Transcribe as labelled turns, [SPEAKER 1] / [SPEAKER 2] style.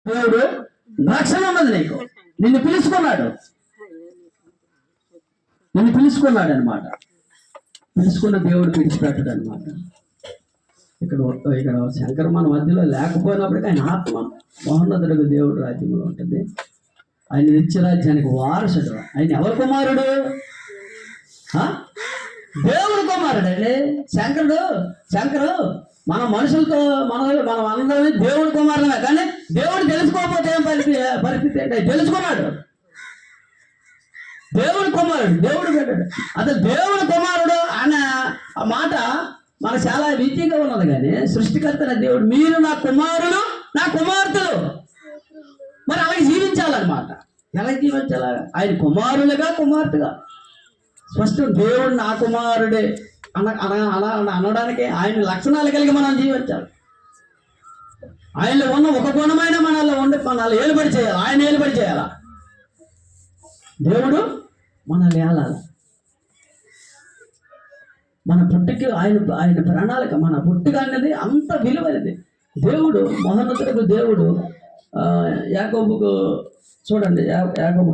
[SPEAKER 1] దేవుడు రక్షణ ఉన్నది నీకు. నిన్ను పిలుచుకున్నాడు అనమాట. పిలుచుకున్న దేవుడు విడిచిపెట్టడు అనమాట. ఇక్కడ శంకర్ మన మధ్యలో లేకపోయినప్పటికీ ఆయన ఆత్మ మహోన్నతుడికి దేవుడు రాజ్యంలో ఉంటుంది. ఆయన నిత్యరాజ్యానికి వారసుడు. ఆయన ఎవరి కుమారుడు? దేవుడు కుమారుడు అండి. శంకరు మన మనుషులతో మనం అందరం దేవుడి కుమారులమే. కానీ దేవుడు తెలుసుకోకపోతే ఏం పరిస్థితి ఏంటి? తెలుసుకున్నాడు. దేవుడి కుమారుడు, దేవుడు పెట్టాడు. అసలు దేవుడి కుమారుడు అనే ఆ మాట మనకు చాలా వీతిగా ఉన్నది. కానీ సృష్టికర్త దేవుడు, మీరు నా కుమారులు, నా కుమార్తెలు, మరి అలాగే జీవించాలన్నమాట. ఎలా జీవించాలా? ఆయన కుమారులుగా, కుమార్తెగా. స్పష్టం దేవుడు నా కుమారుడే అనడానికి ఆయన లక్షణాలు కలిగి మనం జీవించాలి. ఆయనలో ఉన్న ఒక గుణమైన మనల్ని ఏలుబడి చేయాలి. ఆయన ఏలుబడి చేయాలా? దేవుడు మనల్ని ఏలాలి. మన పుట్టుకి ఆయన ప్రణాళిక, మన పుట్టుక అనేది అంత విలువైనది. దేవుడు మహోన్నతులకు దేవుడు యాకోబుకు చూడండి, యాకోబు